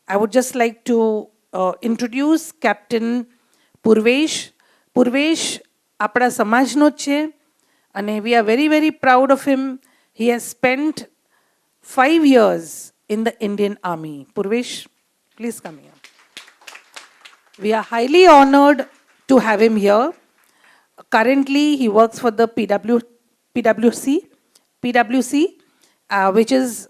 I would just like to introduce Captain Purvesh. Purvesh આપણા સમાજનો જ છે અને we are very, very proud of him. He has spent 5 years in the Indian Army. Purvesh, please come here. We are highly honored to have him here. Currently, he works for the PWC, which is,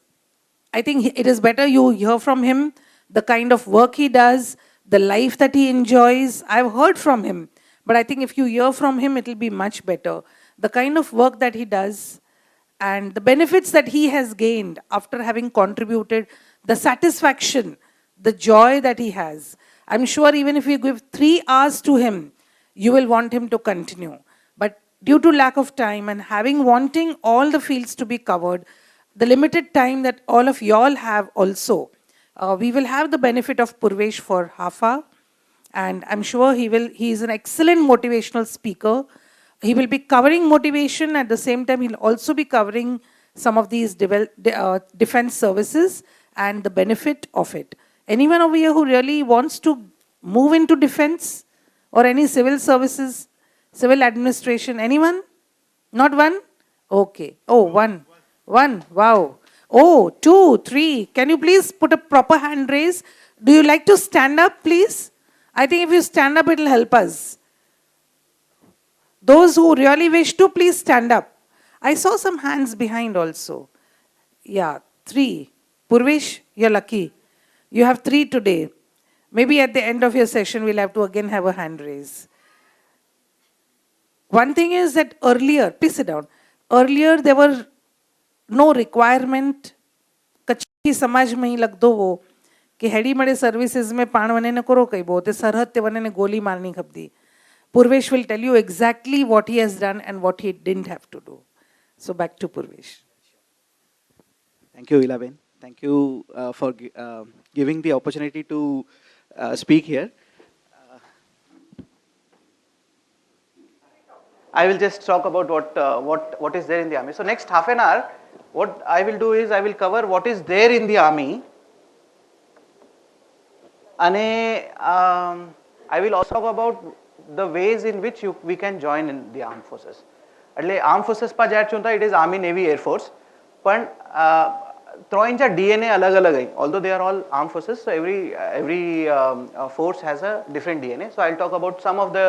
I think it is better you hear from him the kind of work he does, the life that he enjoys. I've heard from him, but I think if you hear from him, it'll be much better. The kind of work that he does and the benefits that he has gained after having contributed, the satisfaction, the joy that he has. I'm sure even if you give 3 hours to him, you will want him to continue. But due to lack of time and wanting all the fields to be covered, the limited time that all of y'all have also, we will have the benefit of Purvesh for half hour. And I'm sure he is an excellent motivational speaker. He will be covering motivation. At the same time, he'll also be covering some of these defense services and the benefit of it. Anyone over here who really wants to move into defense or any civil services, civil administration? Anyone? Not one? Okay. Oh, one. One. Wow. Oh, 2, 3. Can you please put a proper hand raise? Do you like to stand up, please? I think if you stand up, it will help us. Those who really wish to, please stand up. I saw some hands behind also. Yeah, 3. Purvesh, you're lucky. You have 3 today. Maybe at the end of your session, we'll have to again have a hand raise. One thing is that earlier, please sit down. Earlier, there were no requirement. कच्ची समाज में ही लग दो वो कि Heidi मड़े services में पाण वने ने करो कई बहुत सरहद ते वने ने गोली मारनी खपदी. Purvesh will tell you exactly what he has done and what he didn't have to do. So back to Purvesh. Thank you, Ilaben. Thank you for giving the opportunity to speak here. I will just talk about what is there in the army. So next half an hour, what I will do is I will cover what is there in the army. And I will also talk about the ways in which we can join in the armed forces. એટલે armed forces પા જાય છું it is army, navy, air force. પણ ત્રણેય DNA અલગ અલગ હૈ. Although they are all armed forces, so every force has a different DNA. So I'll talk about some of the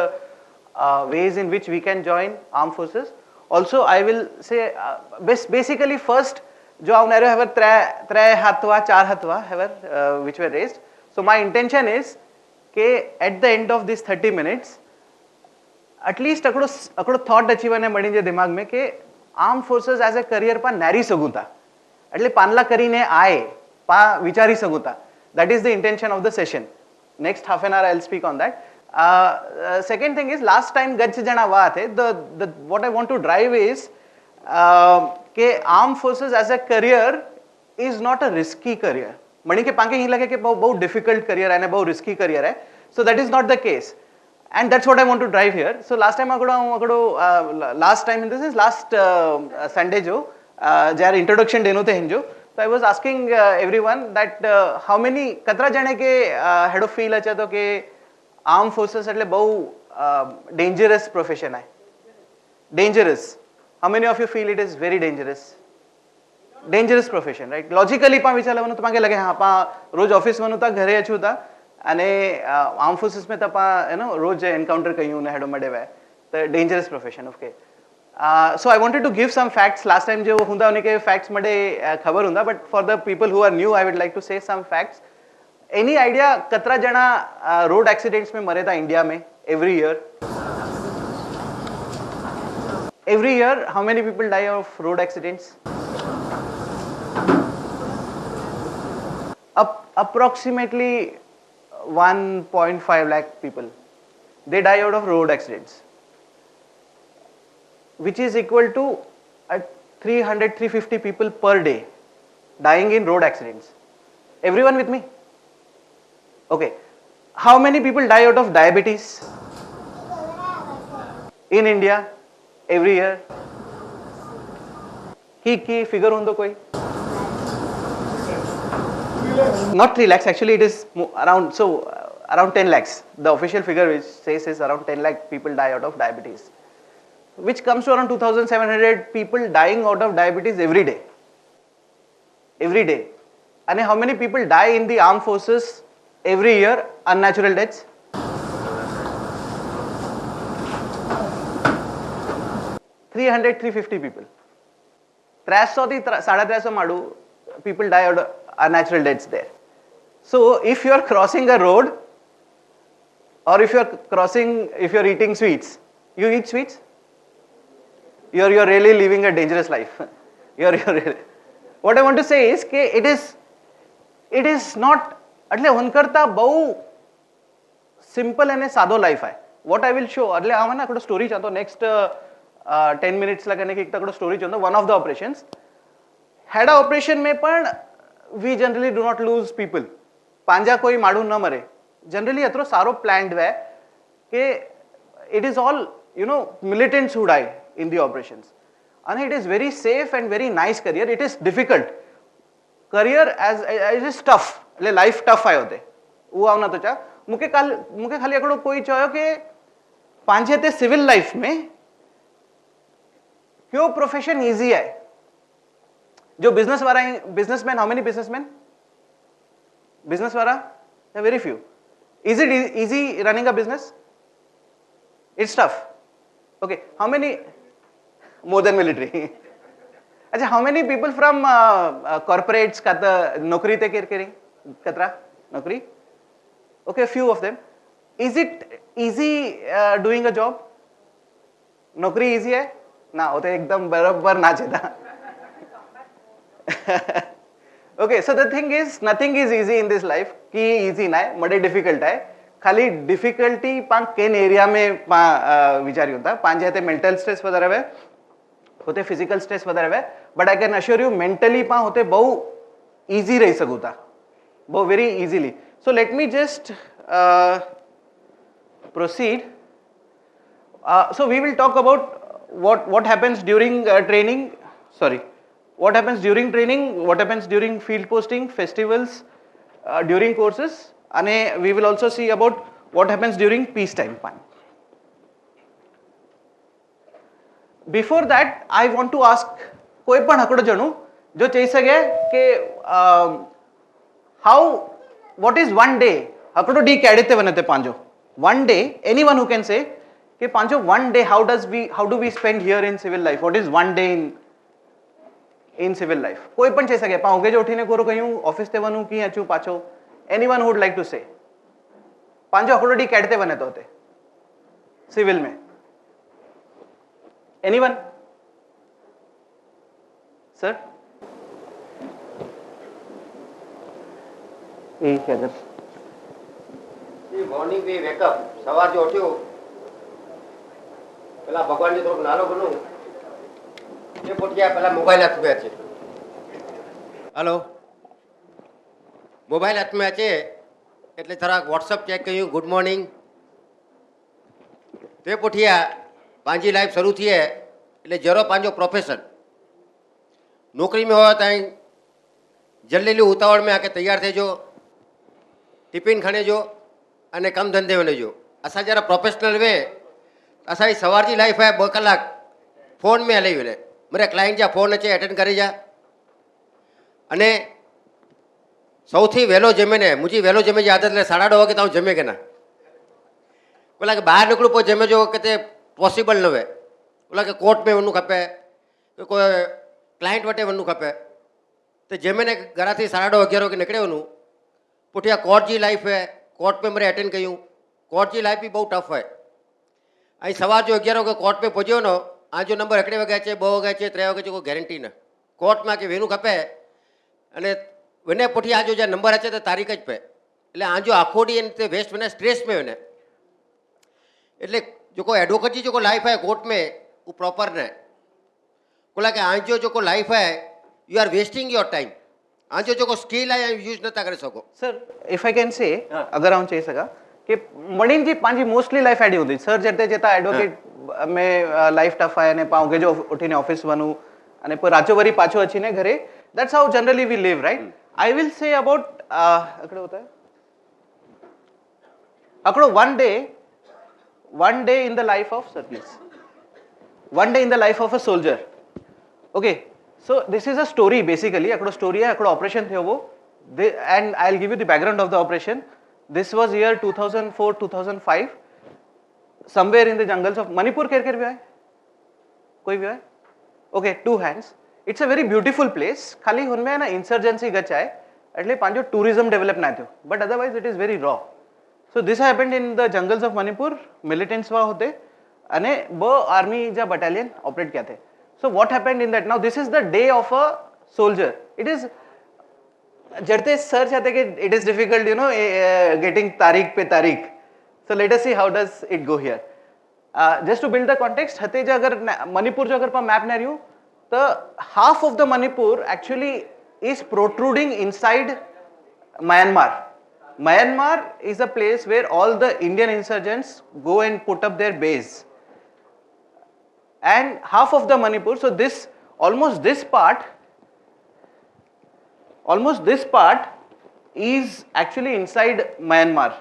ways in which we can join armed forces. Also, I will say basically first, जो આવનારો have ત્રણ હાથવા ચાર હાથવા have which were raised. So my intention is કે at the end of these 30 minutes, at least અકડો thought achieve ને મળી જાય દિમાગ में કે armed forces as a career પા નારી શકું તા. એટલે પાનલા કરીને આય પા વિચારી શકું તા. That is the intention of the session. Next half an hour I'll speak on that. Second thing is last time ગચ્છ જણા વાત હે. The what I want to drive is કે armed forces as a career is not a risky career. મણી કે પાંકે અહીં લાગે કે બહુ difficult career હે ને બહુ risky career હે. So that is not the case. And that's what I want to drive here. So last time last time in this is last Sunday jo જ્યારે introduction day નો તે હિંજો. So I was asking everyone that how many Katra જણે કે head of feel અચા તો કે armed forces એટલે બહુ dangerous profession હે. Dangerous. How many of you feel it is very dangerous? Dangerous profession, right? Logically પણ વિચારવાનું તો પાંકે લાગે હા પા રોજ ઓફિસ માં નતા ઘરે અછું તા અને આર્મ ફોર્સિસ में તપા રોજ એન્કાઉન્ટર કર્યું ને હેડો મડે વે તો dangerous profession okay so I wanted to give some facts last time જે ਹੁੰਦਾ ઉને કે facts મડે ખબર ਹੁੰਦਾ but for the people who are new I would like to say some facts. Any idea Katra જણા રોડ એક્સિડન્ટ્સ में મરે તા ઇન્ડિયા में every year how many people die of road accidents? Approximately 1.5 lakh people, they die out of road accidents, which is equal to 300-350 people per day dying in road accidents. Everyone with me? Okay. How many people die out of diabetes in India every year? Ki figure undo koi? Not 3 lakhs, actually it is around, so around 10 lakhs. The official figure which says is around 10 lakh people die out of diabetes, which comes to around 2,700 people dying out of diabetes every day. Every day. And how many people die in the armed forces every year, unnatural deaths? 300-350 people. 300 થી 350 માડું people die out of unnatural deaths there. So if you are crossing a road, or if you are eating sweets, you eat sweets, you are really living a dangerous life. you're really, what I want to say is કે it is not, એટલે હુનકરતા બહુ simple અને સાદો life आहे. what I will show, એટલે આમાં એકડો story ચાતો next 10 minutes લગને કે એકડો story ચાતો. one of the operations had a operation में पण we generally do not lose people. પાંજા કોઈ માડું ન મરે. generally એતરો સારો planned way કે it is all, you know, militants who die in the operations. And it is very safe and very nice career. It is difficult career as it is tough, એટલે life tough આયો તે હું આવ ના તો ચા મુકે ખાલી એકડો કોઈ ચાયો કે પાંજે તે સિવિલ લાઈફ में क्यों प्रोफेशन इजी है. जो बिजनेस वाला businessman, how many businessman business वाला, very few. Is it easy running a business? It's tough. Okay, how many more than military. अच्छा, how many people from corporates का नौकरी ते केरी कतरा नौकरी? Okay, few of them. Is it easy doing a job? नौकरी easy है ना? वो तो एकदम बराबर ना चेता. Okay, so the thing is, nothing is easy in this life. कि easy ना है, मडे difficult है. खाली difficulty पांच केन एरिया में विचारी होता. पांच जाते mental stress वगैरह है, होते physical stress वगैरह है. But I can assure you, mentally पांच होते बहु easy रही सकूता, बहु very easily. So let me just proceed. So we will talk about what happens during training. Sorry. What happens during training, what happens during field posting, festivals, during courses, and we will also see about what happens during peacetime. Before that, I want to ask कोई पण हकड़ो जणु जो चई सके के how, what is one day, हकड़ो डी कैडेते वनते पांजो. One day, anyone who can say कि पांजो one day, how do we spend here in civil life? What is one day in civil life? कोई पण चई सके. पाउगे जो उठीने कोरो कयूं ऑफिस ते वनु की अचू पाछो. Anyone who would like to say? पांजो हकड़ो डी कैडेते वने तो होते सिविल में. Anyone? Sir? ठीक है sir. Morning we wake up, सवार जो उठ्यो પેલા ભગવાનને થોડુંક નાનો બનું એ પોટિયા પેલા મોબાઈલ હાથમાં છે. હલો, મોબાઈલ હાથમાં છે એટલે થોડાક વોટ્સઅપ ચેક કર્યું, ગુડ મોર્નિંગ. તે પોઠિયા પાંજી લાઈફ શરૂ થઈ એટલે જરો પાંજો પ્રોફેશન નોકરી में હોય ત્યાં જલ્દી ઉતાવળ में આકે તૈયાર થઈ જો, ટિફિન ખણે જો અને કમ ધંધે વને જો. असां जरा प्रोफेशनल वे असांजी सवार जी लाइफ है 2 कलाक फोन में हली वञे. मेरे क्लाइंट जा फोन अचे अटेंड करे जा. अने सौथी वहेलो जमे ने मुंहिंजी वहेलो जमे जी आदत એટલે 9:30 વાગે તો જમે કે ના. बोला कि બહાર નીકળું पोइ जमे जो किते पॉसिबल न हुए. बोला कि कोर्ट में वञणु खपे, कोई क्लाइंट वटि वञणु खपे तो जमे ने घरां थी 11:30 11 के निकिरे वञूं. पुठियां कोर्ट जी लाइफ है, कोर्ट में मरे अटेंड कयूं. कोर्ट जी लाइफ भी बहुत टफ है. ऐं सवार जो 11 वगे कोर्ट में पहुंचो न, आजो नंबर 1 वगे अचे 2 वगे अचे 3 वगे अचे, कोई गैरंटी न. कोर्ट में आके वेनू खपे अने वने पुठियां आजो जो नंबर अचे तो तारीख ज पे એટલે आजो आखो डी ते वेस्ट वने स्ट्रेस में वने. એટલે जो को एडवोकेट जी जो को लाइफ है कोर्ट में वो प्रॉपर न. बोला कि आजो जो को लाइफ है you are wasting your time. आजो जो को स्किल है यूज नथा करे सको. Sir if I can say, अगर हम चई सका कि मणिन जी पांजी मोस्टली लाइफ एडी होती. सर जते जता एडवोकेट में लाइफ टफ है ने पाउगे जो उठीने ऑफिस वनु अने पर राचो वरी पाछो अचीने घरे. That's how generally we live, right? I will say about अकड़ो होता है अकड़ो one day in the life of sir please one day in the life of a soldier. Okay, so this is a story basically. अकड़ो story है अकड़ो operation थे वो and I'll give you the background of the operation. This was year 2004-2005 somewhere in the jungles of Manipur. केर भी है कोई भी है? Okay, 2 hands. It's a very beautiful place. खाली उनमें ना insurgency गच्चा है એટલે પાંજો tourism develop ના થયો but otherwise it is very raw. So this happened in the jungles of Manipur. Militants वहाँ होते અને ब army जा battalion operate किया थे. So what happened in that? Now this is the day of a soldier. It is जड़ते search आते कि it is difficult, you know, getting तारीख पे तारीख. So let us see how does it go here. Just to build the context, हते जो अगर मणिपुर जो अगर पा map ना रियो तो half of the Manipur actually is protruding inside Myanmar. Myanmar is a place where all the Indian insurgents go and put up their base. And half of the Manipur, so this almost this part is actually inside Myanmar.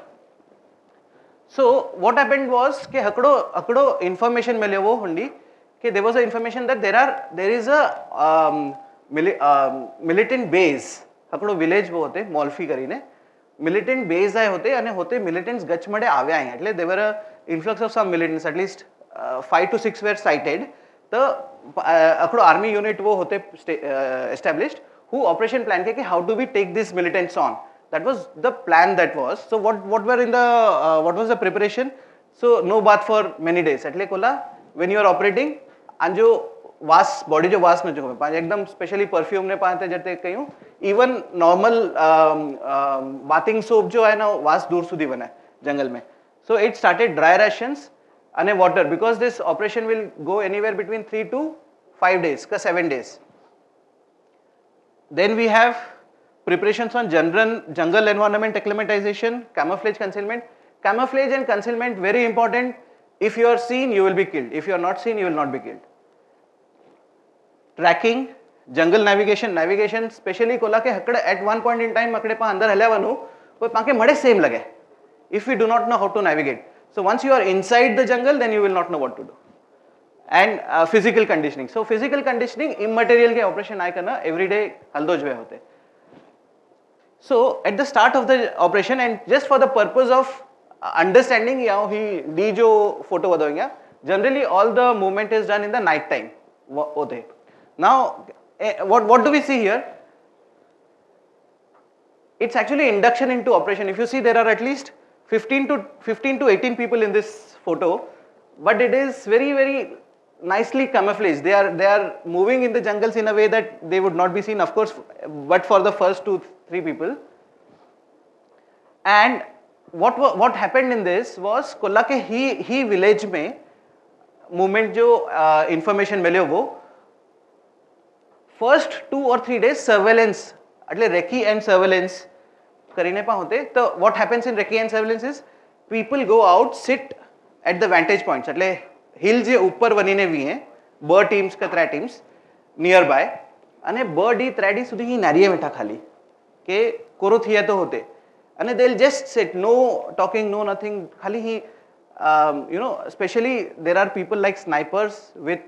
So what happened was कि हकड़ो information मिले वो हुंडी कि there was a information that there is a militant base. हकड़ो village वो होते मॉल्फी करीने militant base आए होते अने होते militants गच मडे आवे आए એટલે there were a influx of some militants, at least 5 to 6 were sighted. तो अकड़ो army unit वो होते established who operation plan के how do we take these militants on. That was the plan that was. So what were in the what was the preparation? So no bath for many days. એટલે Cola when you are operating अंजो वास body जो वास न जो पांच एकदम specially perfume ने पाते जते कयूं इवन नॉर्मल बाथिंग सोप जो है ना वास दूर सुधी बने जंगल में. So it started dry rations and water because this operation will go anywhere between 3 to 5 days ka 7 days. Then we have preparations on jungle environment acclimatization, camouflage concealment. Camouflage and concealment very important. If you are seen you will be killed, if you are not seen you will not be killed. Tracking, jungle navigation specially Cola के हकड़े at one point in time हकड़े पा अंदर हल्या वनु कोई पाके मड़े same लगे if we do not know how to navigate. So once you are inside the jungle then you will not know what to do. And physical conditioning. So physical conditioning immaterial के operation आए करना every day हल्दोज वे होते. So at the start of the operation and just for the purpose of understanding यहाँ ही D जो photo बताऊँगा generally all the movement is done in the night time होते. Now what do we see here? It's actually induction into operation. If you see there are at least 15 to 18 people in this photo, but it is very nicely camouflaged. They are moving in the jungles in a way that they would not be seen, of course, but for the first 2-3 people. And what happened in this was कोल्ला के ही village में movement जो information मिले वो first 2 or 3 days surveillance એટલે recce and surveillance કરીને પા હોતે. તો what happens in recce and surveillance is people go out, sit at the vantage points એટલે hill જે ઉપર બનીને વી હે બ teams કે 3 teams nearby અને બ ડી 3 ડી સુધી ही નારીએ બેઠા ખાલી કે કોરો થિયા તો હોતે અને they'll just sit, no talking, no nothing, ખાલી ही you know, especially there are people like snipers with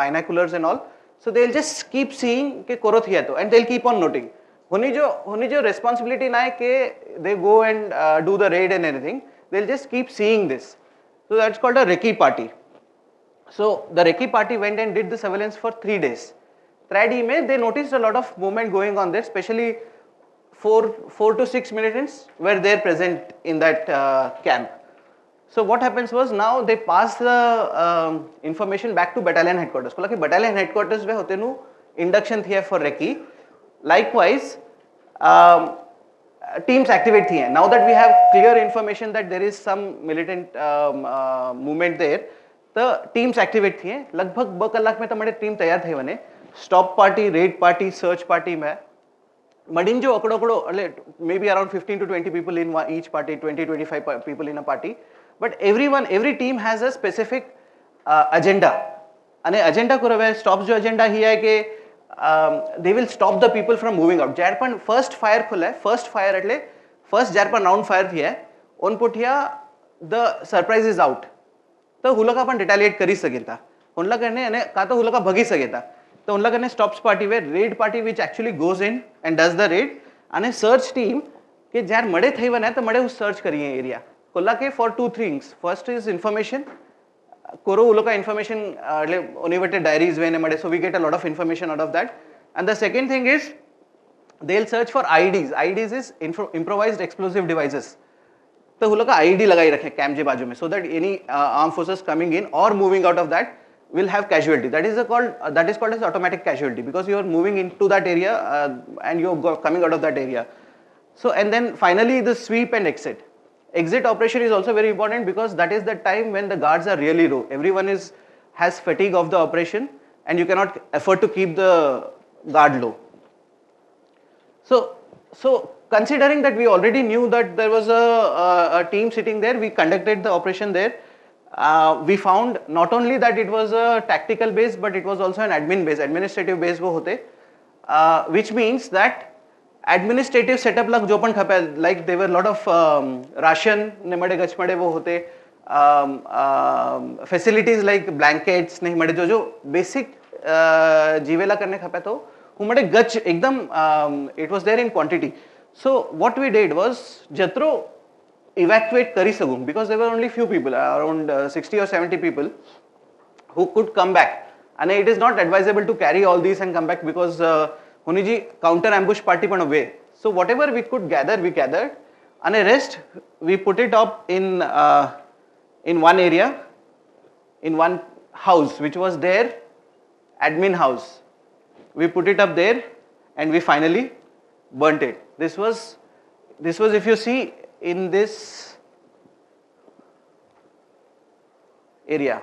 binoculars and all. So they'll just keep seeing के कोरो थिया तो and they'll keep on noting. होनी जो responsibility ना है कि they go and do the raid and anything. They'll just keep seeing this. So that's called a recce party. So the recce party went and did the surveillance for 3 days. 3 days में they noticed a lot of movement going on there, especially 4 to 6 militants were there present in that camp. So what happens was now they pass the information back to battalion headquarters. Cola कि battalion headquarters में होते नु induction थिया for recce. Likewise, teams activate थिए. Now that we have clear information that there is some militant movement there, the teams activate थिए. लगभग 2 कलाक में तमारे team तैयार थे वने. Stop party, raid party, search party में. मडिन जो अकड़ो maybe around 15 to 20 people in each party, 20-25 people in a party. But every team has a specific agenda. અને agenda को रवे stops जो agenda ही है कि they will stop the people from moving out. જ્યારે પણ first fire ખુલે, first fire એટલે first જ્યારે પણ round fire થયા, on પુઠિયા the surprise is out. તો હું લોકો પણ retaliate કરી શકે તા. ઉન લોકોને અને કાં તો હું લોકો ભગી શકે તા. તો ઉન લોકોને stops party where raid party which actually goes in and does the raid, અને search team કે જ્યારે મળે થઈ વને તો મળે હું search કરીએ area. કોલા કે for two things. First is information. કોરો ઉલોકા information એટલે univated diaries વેને મળે, so we get a lot of information out of that. And the second thing is they'll search for IEDs. IEDs is improvised explosive devices. तो वो लोग का IED लगाई रखे camp के बाजू में, so that any armed forces coming in or moving out of that will have casualty. That is called as automatic casualty, because you are moving into that area and you are coming out of that area. So and then finally the sweep and exit. Exit operation is also very important, because that is the time when the guards are really low. Everyone has fatigue of the operation and you cannot afford to keep the guard low. So considering that we already knew that there was a team sitting there, we conducted the operation there. We found not only that it was a tactical base, but it was also an admin base, administrative base wo hote, which means that administrative setup lag jo pan khape, like there were a lot of ration ne made gach made wo hote, facilities like blankets ne made jo basic जीवेला करने खपे तो हुमड़े गच एकदम it was there in quantity. So what we did was जत्रो evacuate करी सकूं, because there were only few people, around 60 or 70 people who could come back, and it is not advisable to carry all these and come back, because होनी जी counter ambush party पण away. So whatever we could gather, we gathered, and the rest we put it up in one area, in one house which was there, admin house. We put it up there and we finally burnt it. This was if you see in this area.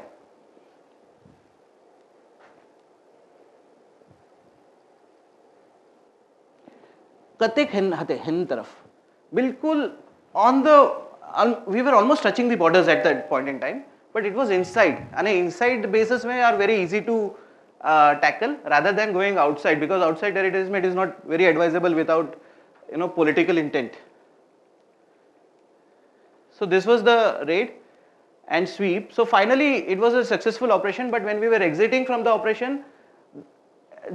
कतेक हते हिन तरफ बिल्कुल we were almost touching the borders at that point in time, but it was inside, and inside bases में are very easy to tackle rather than going outside, because outside terrorism it is not very advisable without political intent. So this was the raid and sweep. So finally it was a successful operation, but when we were exiting from the operation,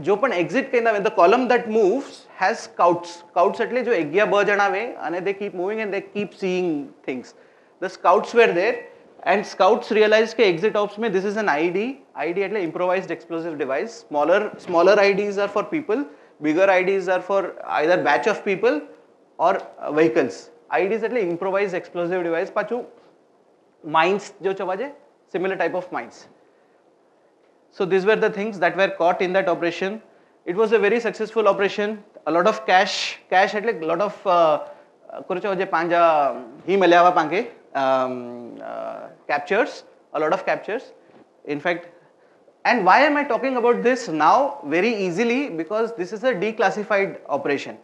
जो पण exit when the column that moves has scouts એટલે જો 11 જણા આવે અને they keep moving and they keep seeing things. The scouts were there, and scouts realized ke exit ops mein this is an IED એટલે improvised explosive device. Smaller IEDs are for people, bigger IEDs are for either batch of people or vehicles. IEDs એટલે improvised explosive device, પાછું mines jo ચવાજે, similar type of mines. So these were the things that were caught in that operation. It was a very successful operation. A lot of cash એટલે a lot of કુરચો જે પાંજા હી મલ્યાવા પાંગે captures, a lot of captures. In fact, and why am I talking about this now very easily? Because this is a declassified operation.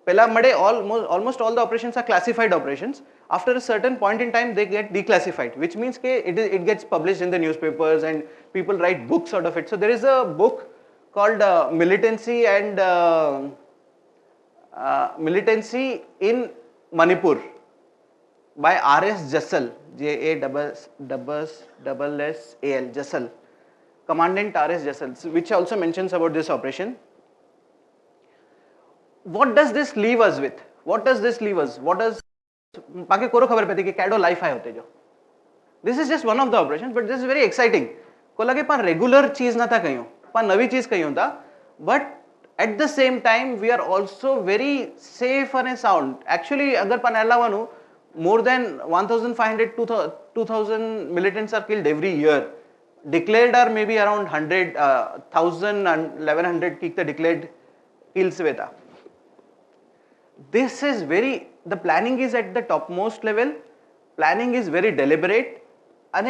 Pehla made almost all the operations are classified operations. After a certain point in time, they get declassified, which means it gets published in the newspapers and people write books out of it. So there is a book called Militancy in Manipur by R.S. Jassal, Jassal, Jassal, Commandant R.S. Jassal, which also mentions about this operation. What does this leave us with? बाकी कोरो खबर पड़ती कि कैडो life आए होते जो. This is just one of the operations, but this is very exciting. को लगे पर regular चीज ना था कहीं हो, पर नवी चीज कहीं होता. But at the same time, we are also very safe and sound. Actually, अगर पनेला वनु more than 1,500 to 2,000 militants are killed every year. Declared are maybe around 100, 1,000 and 1,100 kick the declared kills veta. This is the planning is at the topmost level. Planning is very deliberate, and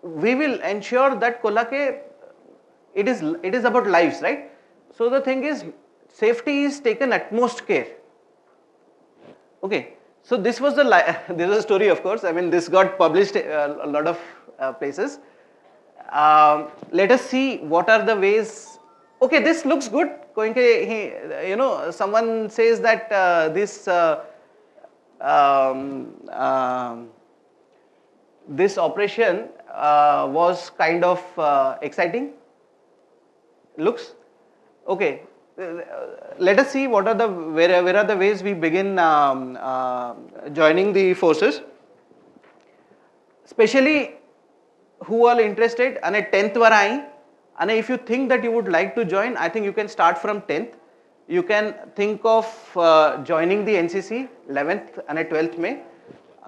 we will ensure that it is about lives, right? So the thing is, safety is taken utmost care. Okay, so this was this is a story, of course. I mean, this got published a lot of places. Let us see what are the ways okay, this looks good. Going someone says that um, um, this operation was kind of exciting. Looks okay. Let us see what are the where are the ways we begin joining the forces. Especially who are interested and 10th war I and if you think that you would like to join, I think you can start from 10th. You can think of joining the NCC 11th and 12th May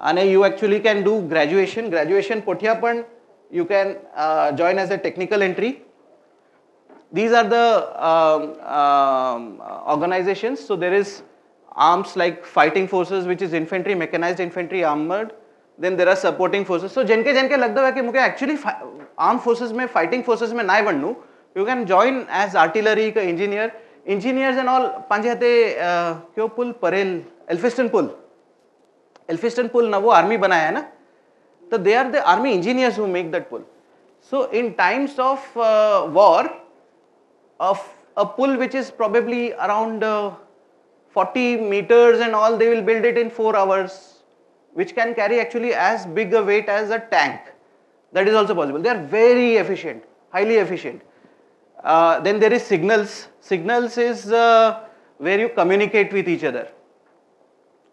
and you actually can do graduation pothia pan you can join as a technical entry. These are the organizations. So there is arms like fighting forces, which is infantry, mechanized infantry, armored. Then there are supporting forces. So जिनके जिनके लगता है कि मुझे actually armed forces में fighting forces में नहीं बनूँ, you can join as artillery का engineer, engineers and all. पंजाते क्यों पुल परेल Elphinstone पुल ना वो army बनाया है ना, तो they are the army engineers who make that pull. So in times of war, of a pull which is probably around 40 meters and all, they will build it in 4 hours, which can carry actually as big a weight as a tank. That is also possible. They are very efficient, highly efficient. Then there is signals. Signals is where you communicate with each other.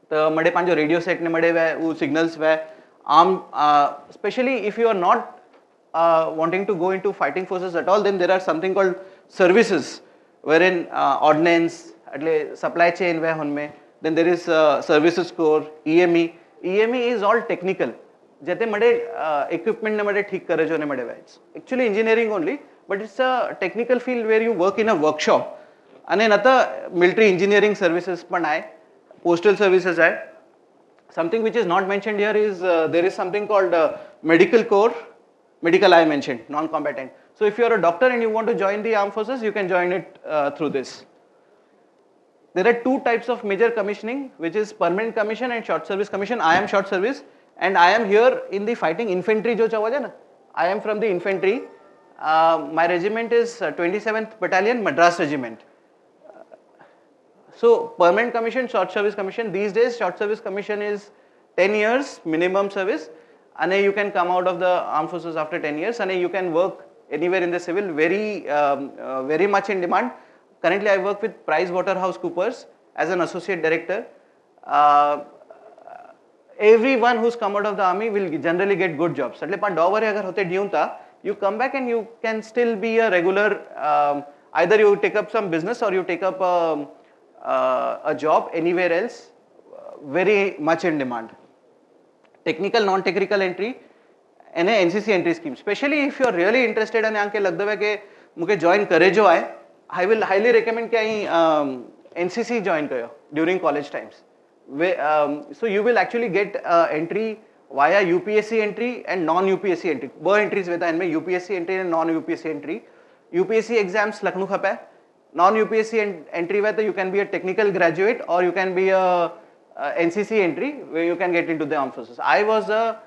तो मडे पांचो radio set ने मडे वे वो signals way arm, especially if you are not wanting to go into fighting forces at all, then there are something called services, wherein ordnance, એટલે supply chain वे उनमें, then there is services corps, EME. EME is all technical. जैसे मडे equipment ने मडे ठीक करे जो ने मडे वे. It's actually engineering only, but it's a technical field where you work in a workshop. अने नता military engineering services पण आए, postal services आए. Something which is not mentioned here is there is something called medical corps. Medical I mentioned, non-combatant. So if you are a doctor and you want to join the armed forces, you can join it through this. There are 2 types of major commissioning, which is permanent commission and short service commission. I am short service and I am here in the fighting infantry jo chawaj hai na. I am from the infantry. My regiment is 27th Battalion Madras Regiment. So permanent commission, short service commission. These days short service commission is 10 years minimum service. And you can come out of the armed forces after 10 years and you can work anywhere in the civil, very much in demand. Currently I work with PricewaterhouseCoopers as an associate director. Everyone who's come out of the army will generally get good jobs. You come back and you can still be a regular, either you take up some business or you take up a job anywhere else, very much in demand. Technical, non-technical entry and a NCC entry scheme. Especially if you are really interested and आंके लगता है कि मुझे join करे जो आए, I will highly recommend कि आई NCC join करो during college times. So you will actually get entry via UPSC entry and non-UPSC entry. दो entries वेता इनमें UPSC entry and non-UPSC entry. UPSC exams Lucknow खपे. Non-UPSC entry वेता you can be a technical graduate or you can be a NCC entry where you can get into the armed forces. I was a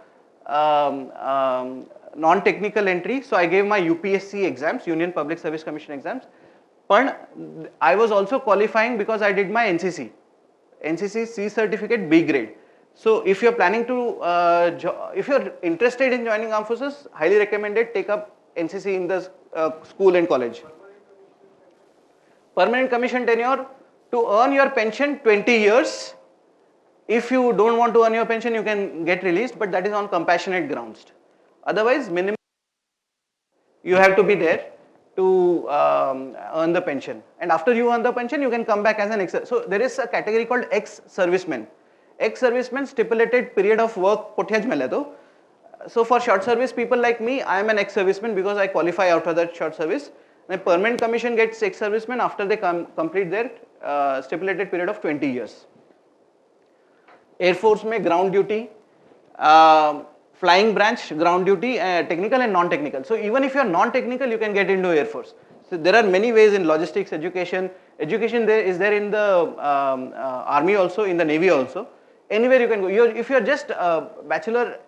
non-technical entry, so I gave my UPSC exams, Union Public Service Commission exams. But I was also qualifying because I did my NCC C certificate B grade. So if you're planning to, if you're interested in joining armed forces, highly recommended take up NCC in the school and college. Permanent commission tenure, to earn your pension 20 years. If you don't want to earn your pension, you can get released, but that is on compassionate grounds. Otherwise, minimum you have to be there to earn the pension. And after you earn the pension, you can come back as an ex. So there is a category called ex-servicemen. Ex-servicemen stipulated period of work pothya mein le do. So for short service people like me, I am an ex-serviceman because I qualify out of that short service. My permanent commission gets ex-servicemen after they complete their stipulated period of 20 years. Air Force में ground duty, flying branch ground duty, technical and non-technical. So even if you are non-technical, you can get into Air Force. So there are many ways in logistics, education. Education there is there in the army also, in the navy also. Anywhere you can go. If you are just a bachelor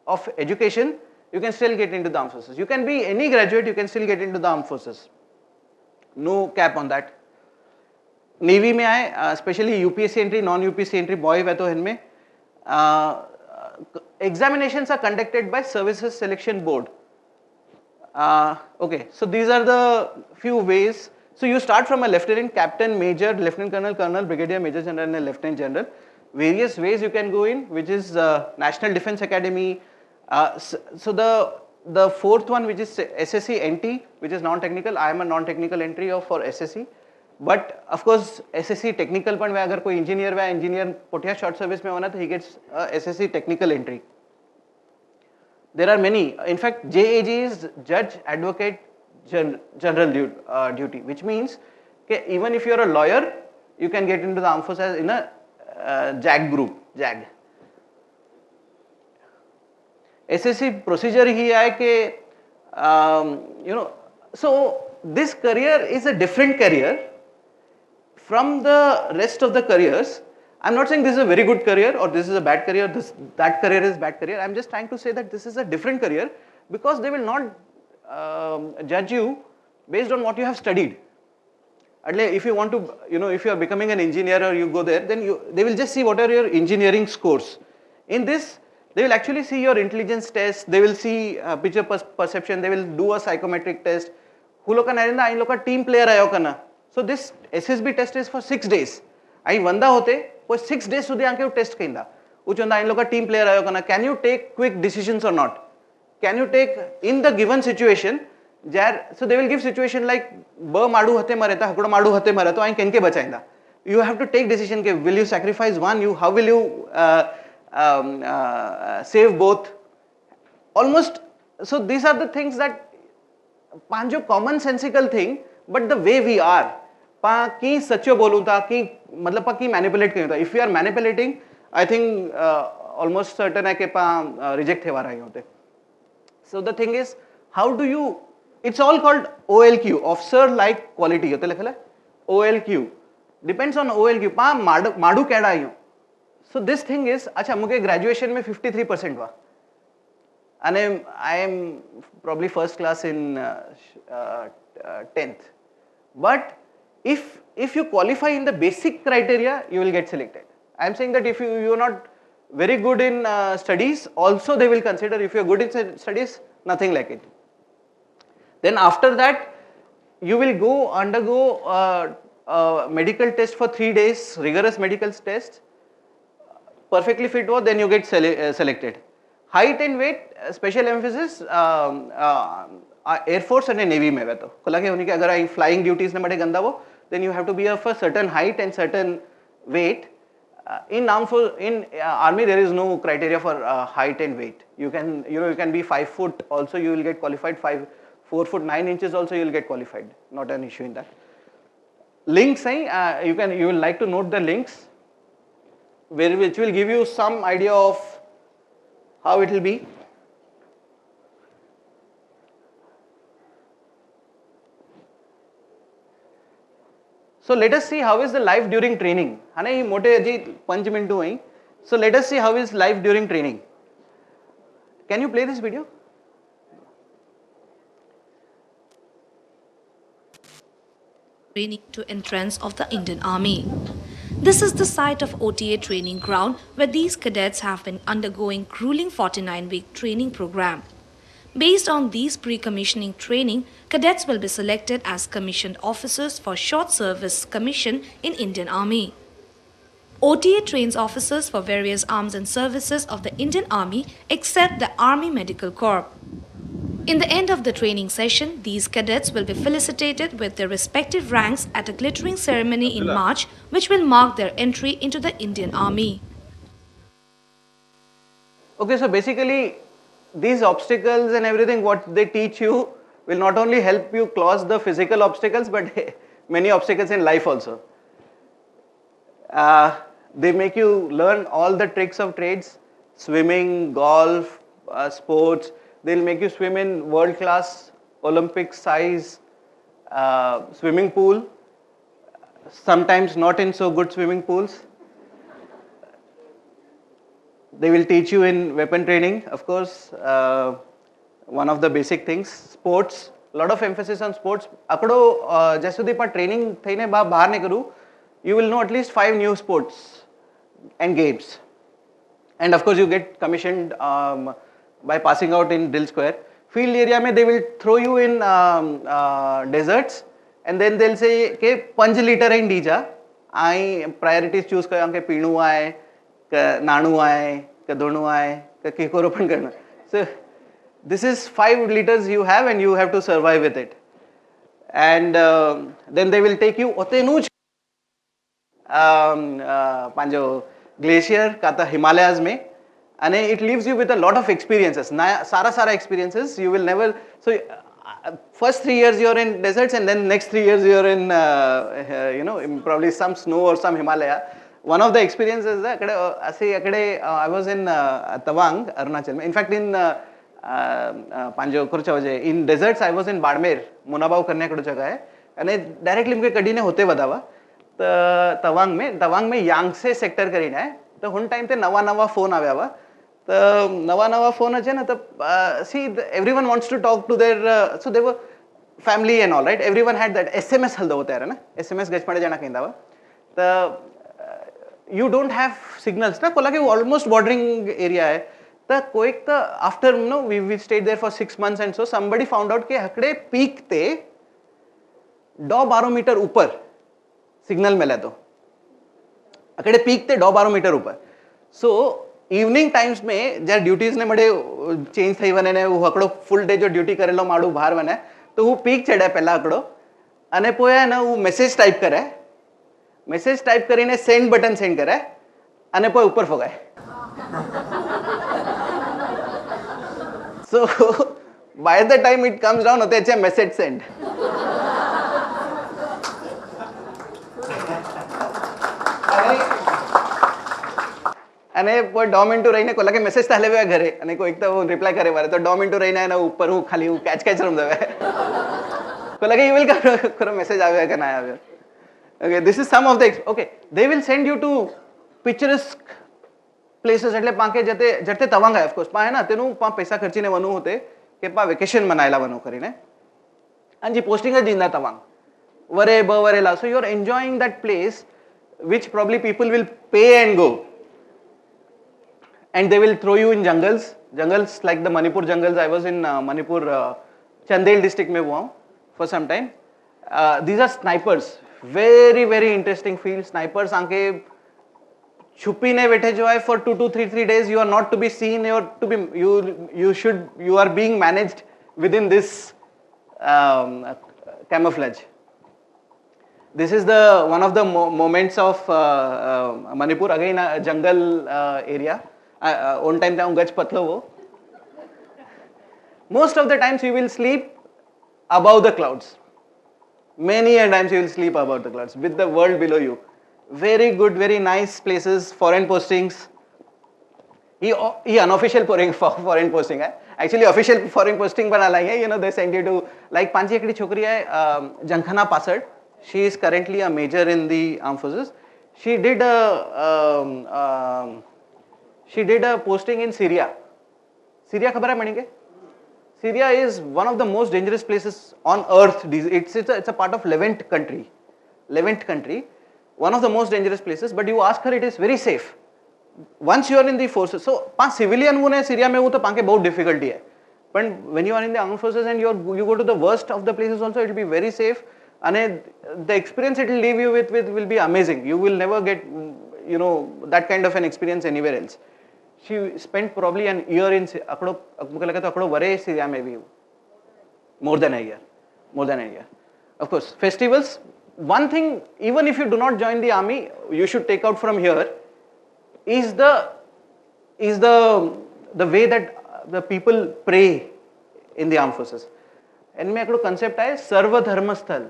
of education, you can still get into the armed forces. You can be any graduate, you can still get into the armed forces. no cap on that. Navy में आए, specially UPSC entry, non UPSC entry boy है तो इनमें examinations are conducted by Services Selection Board. Okay, so these are the few ways. So you start from a lieutenant, captain, major, lieutenant colonel, colonel, brigadier, major general, and lieutenant general. Various ways you can go in, which is National Defence Academy. So the fourth one, which is SSC NT, which is non-technical. I am a non-technical entry of for SSC. But of course, SSC technical पण में अगर कोई engineer वा engineer पोटिया short service में होना तो he gets SSC technical entry. There are many. In fact, JAG is Judge Advocate General duty, which means that even if you are a lawyer, you can get into the armed forces in a JAG group. JAG. SSC procedure ही है कि so this career is a different career from the rest of the careers. I'm not saying this is a very good career or this is a bad career, that career is bad career. I'm just trying to say that this is a different career because they will not judge you based on what you have studied. If you want to, if you are becoming an engineer or you go there, then they will just see what are your engineering scores. In this, they will actually see your intelligence test, they will see picture perception, they will do a psychometric test. Who loka narenda, I loka team player ayo kana. So this SSB test is for 6 days. I wanda hote, for 6 days સુધી આંકે test કઈંદા ઉચોંદા ઈ લોકો team player આયો કના can you take quick decisions or not, can you take in the given situation so they will give situation like બ માડું હતે મરે તા હકડો માડું હતે મરે તો આઈ કેનકે બચાઈંદા, you have to take decision ke will you sacrifice one, how will you save both, almost. So these are the things that પાંજો common sensical thing, but the way we are पा की सच्चो बोलूँ था कि मतलब पा की मैनिपुलेट क्यों था. If you are manipulating I think almost certain है कि पा रिजेक्ट थे वारा ही होते. So the thing is how do you, it's all called OLQ, officer like quality होते लिखला OLQ डिपेंड्स ऑन OLQ पा माडू कैडा आयो. सो दिस थिंग इज अच्छा मुझे ग्रेजुएशन में 53% हुआ and I am probably first class in 10th, but if you qualify in the basic criteria, you will get selected. I am saying that if you are not very good in studies, also they will consider. If you are good in studies, nothing like it. Then after that, you will undergo a medical test for 3 days, rigorous medical test. Perfectly fit ho, then you get selected. Height and weight, special emphasis, Air Force and Navy में तो खुला के होने के अगर आई flying duties ने बड़े गंदा वो, then you have to be of a certain height and certain weight. In army there is no criteria for height and weight. You can be 5 foot also, you will get qualified. 4 foot 9 inches also you will get qualified. Not an issue in that. Links you will like to note the links, which will give you some idea of how it will be. So let us see how is the life during training. हाने ही मोटे अजी 5 minute हुए. So let us see how is life during training. Can you play this video? Training to entrance of the Indian Army. This is the site of OTA training ground where these cadets have been undergoing grueling 49-week training program. Based on these pre-commissioning training, cadets will be selected as commissioned officers for short service commission in Indian Army. OTA trains officers for various arms and services of the Indian Army except the Army Medical Corps. In the end of the training session, these cadets will be felicitated with their respective ranks at a glittering ceremony in March, which will mark their entry into the Indian Army. Okay, so basically these obstacles and everything what they teach you will not only help you cross the physical obstacles but many obstacles in life also. They make you learn all the tricks of trades, swimming, golf, sports. They'll make you swim in world class Olympic size swimming pool, sometimes not in so good swimming pools. They will teach you in weapon training, of course, one of the basic things. Sports, lot of emphasis on sports. Akado જ્યાં સુધી પણ training થઈને બહાર નીકળું, you will know at least 5 new sports and games. And of course you get commissioned by passing out in drill square. Field area mein they will throw you in deserts and then they'll say ke 5 liter in dija. I priorities choose kaya ke pinu aay, ke nanu aay, ke donu aay, ke kikoro pan karna. So this is 5 liters you have and you have to survive with it. And then they will take you otenu પાંજો glacier કાં તો Himalayas में અને it leaves you with a lot of experiences, Sara experiences. You will never, so first 3 years you're in deserts and then next 3 years you're in probably some snow or some Himalaya. One of the experiences akade I was in Tawang, Arunachal. In fact in પાંજો કુરચાવજે in deserts I was in Badmer, Munabao करने कड़ो जगह है અને directly मुझे कड़ी ने होते बतावा तवांग में यांगसे सेक्टर કરીને है तो हुन टाइम ते नवा फोन આવ્યા વા तो नवा फोन है ना तो see everyone wants to talk to their so they were family and all right, everyone had that SMS हल्दो होता है ना, SMS गचपड़े जाना कहीं दावा तो you don't have signals ना, कोला के almost bordering area है तो कोई तो after we stayed there for 6 months and so somebody found out के हकड़े peak ते 12 मीटर ऊपर सिग्नल मिला तो अकड़े पीक ते 12 मीटर ऊपर. सो इवनिंग टाइम्स में जब ड्यूटीज ने मडे चेंज થઈ વને ને હું અકડો ફૂલ ડે જો ડ્યુટી કરેલો માડું બહાર વને તો હું પીક ચડે પહેલા અકડો અને પોયા ને હું મેસેજ ટાઈપ કરીને સેન્ડ બટન સેન્ડ કરે અને પોય ઉપર ફગાય. So by the time it comes down होते अच्छे मैसेज सेंड. અને કોઈ 2 મિનિટ રહીને કોલા કે મેસેજ તાલે વે ઘરે અને કોઈ એક તો રિપ્લાય કરે વારે તો 2 મિનિટ રહીને એના ઉપર હું ખાલી હું કેચ રમ દેવે કોલા કે યુ વિલ કરો મેસેજ આવ્યો કે ના આવ્યો. Okay this is some of the okay they will send you to picturesque places એટલે પાંકે જતે તવાંગ ઓફ કોર્સ પા હે ના તેનું પા પૈસા ખર્ચીને વનું હોતે કે પા વેકેશન મનાયેલા વનું કરીને અંજી પોસ્ટિંગ જ જીંદા તવાંગ વરે બ વરેલા. So you are enjoying that place which probably people will pay and go. And they will throw you in jungles like the Manipur jungles. I was in Manipur, Chandel district mein hua for some time. These are snipers, very very interesting field. Snipers aanke chupi ne बैठे जो है for 2 to 3 days. You are not to be seen, or to be you are being managed within this camouflage. This is the one of the moments of Manipur, again a jungle area. On time ta gaj patlo wo. Most of the times you will sleep above the clouds. Many a times you will sleep above the clouds with the world below you. Very good, very nice places, foreign postings. He unofficial foreign posting hai. Actually official foreign posting bana lai hai. You know, they send you to, like Panchi ekdi chokri hai Jankhana Pasad. She is currently a major in the armed forces. She did a posting in Syria. Syria खबर है मणिके? Syria is one of the most dangerous places on earth. It's a part of Levant country. One of the most dangerous places. But you ask her, it is very safe. Once you are in the forces, so पांच civilian वो ने Syria में वो तो पांके बहुत difficulty है. But when you are in the armed forces and you go to the worst of the places also, it will be very safe. And the experience it will leave you with will be amazing. You will never get, that kind of an experience anywhere else. She spent probably an year in akdo vare Syria maybe more than a year. Of course, festivals. One thing, even if you do not join the army, you should take out from here is the way that the people pray in the armed forces. And mein akdo concept hai sarva dharma sthal.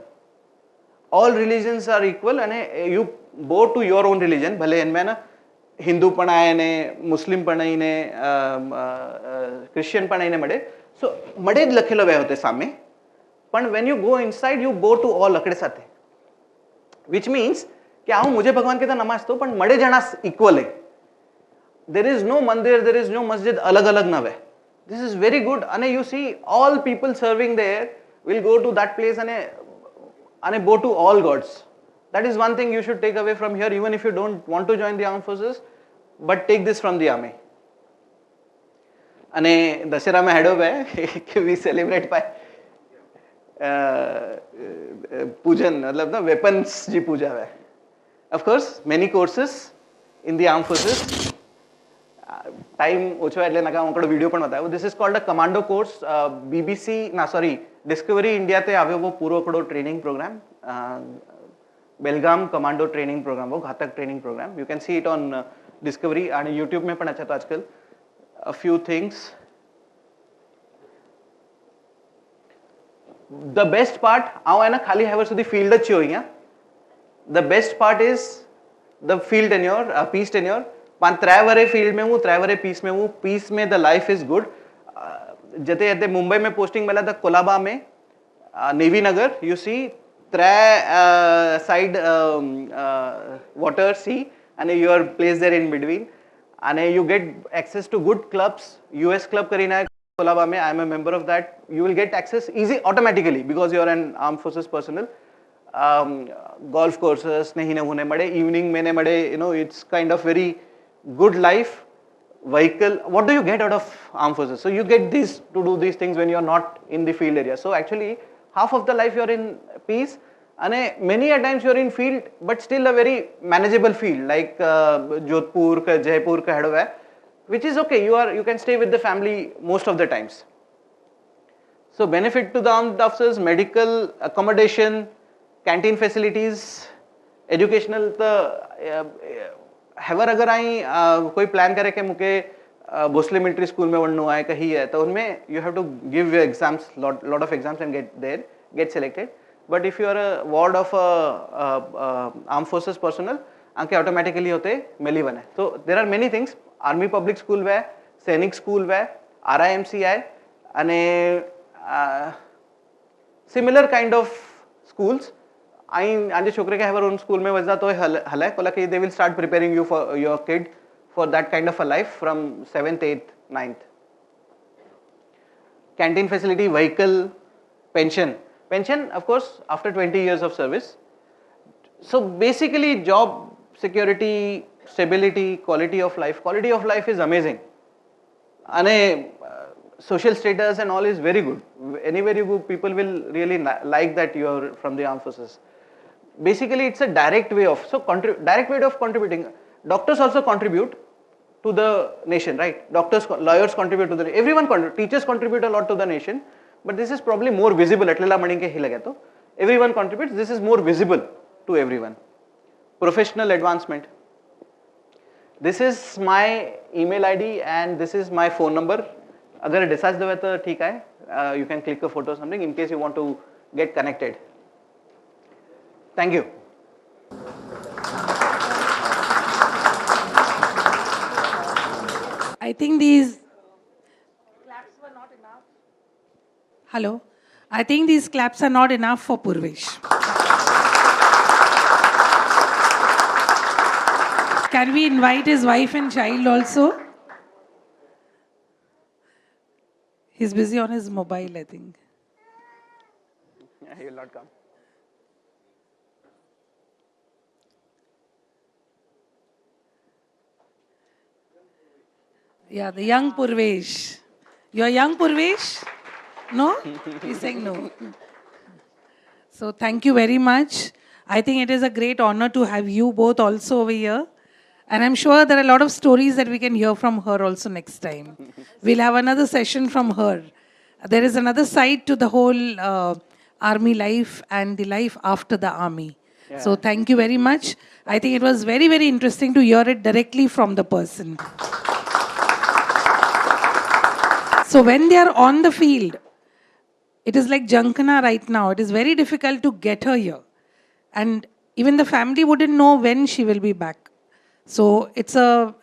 All religions are equal and you bow to your own religion. भले इनमें ना हिंदू पढ़ाए ने, मुस्लिम पढ़ाई ने, Christian पढ़ाई ने मडे. So मडे लखेलो वे होते सामने. But when you go inside, you bow to all अकड़े साथे. Which means कि आओ मुझे भगवान के ता नमाज तो, पण मडे जना equal है. There is no mandir, there is no masjid अलग अलग ना वे. This is very good. And you see all people serving there will go to that place and bow to all gods. That is one thing you should take away from here, even if you don't want to join the armed forces, but take this from the army. અને દશેરામાં હેડો બે કે we celebrate by પૂજન મતલબ ના weapons जी પૂજા है. Of course many courses in the armed forces. Time ઓછો એટલે નકા હું વિડિયો પણ બતાવ્યો. This is called a commando course. Discovery India તે આવ્યો वो પૂરો કડો training programme. Belgaum commando training programme वो घातक training programme. You can see it on Discovery and YouTube में पण अच्छा तो आजकल. A few things. The best part, आओ है ना खाली हैवर सुधी फील्ड अच्छी होई हैं. The best part is the field tenure, peace tenure. पान 3 वरे फील्ड में हूँ, 3 वरे पीस में हूँ. पीस में the life is good. जते जते मुंबई में पोस्टिंग मिला था कोलाबा में, navy Nagar. You see 3 side water sea and you are placed there in between. And you get access to good clubs. US club Kareena है कोलाबा में. I am a member of that. You will get access easy automatically because you are an armed forces personnel. Golf courses नहीं ने होने मड़े. Evening में ने मड़े. You know, it's kind of very good life. Vehicle. What do you get out of armed forces? So you get this to do these things when you are not in the field area. So actually half of the life you are in peace. And many a times you are in field, but still a very manageable field like Jodhpur, Jaipur, ka which is okay. You can stay with the family most of the times. So benefit to the armed officers, medical accommodation, canteen facilities, educational. हैवर अगर आई कोई plan करे कि मुझे Bhosle military school में पढ़ना है कहीं है तो उनमें you have to give your exams, lot of exams and get selected. But if you are a ward of armed forces personnel, आंके automatically होते मेली बने. So there are many things. Army public school है, सैनिक school है, RIMC है, अने similar kind of schools. आंजे छोकरे के हैवर उन स्कूल में वजह तो हल है कोला कि they will start preparing you for your kid for that kind of a life from 7th, 8th, 9th. Canteen facility, vehicle, pension. Pension, of course, after 20 years of service. So basically, job security, stability, quality of life. Quality of life is amazing. And social status and all is very good. Anywhere you go, people will really like that you are from the armed forces. Basically, it's a direct way of contributing. Doctors also contribute to the nation, right? Doctors, lawyers contribute to the everyone. Teachers contribute a lot to the nation. But this is probably more visible. Everyone contributes. This is more visible to everyone. Professional advancement. This is my email ID and this is my phone number. अगर discharge देवे तो ठीक है. You can click a photo or something in case you want to get connected. Thank you. I think these claps were not enough. Hello. I think these claps are not enough for Purvesh. Can we invite his wife and child also? He's busy on his mobile, I think. He will not come. Yeah, the young Purvesh. You're young Purvesh? No? He's saying no. So thank you very much. I think it is a great honor to have you both also over here. And I'm sure there are a lot of stories that we can hear from her also next time. We'll have another session from her. There is another side to the whole army life and the life after the army. Yeah. So thank you very much. I think it was very, very interesting to hear it directly from the person. So when they are on the field, it is like Jankana right now. It is very difficult to get her here. And even the family wouldn't know when she will be back. So it's a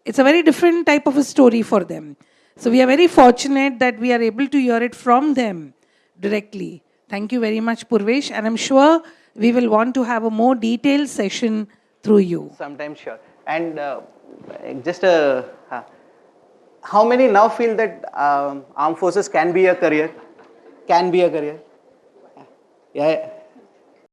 very different type of a story for them. So we are very fortunate that we are able to hear it from them directly. Thank you very much, Purvesh. And I'm sure we will want to have a more detailed session through you. Sometimes, sure. And how many now feel that armed forces can be a career? Can be a career? Yeah.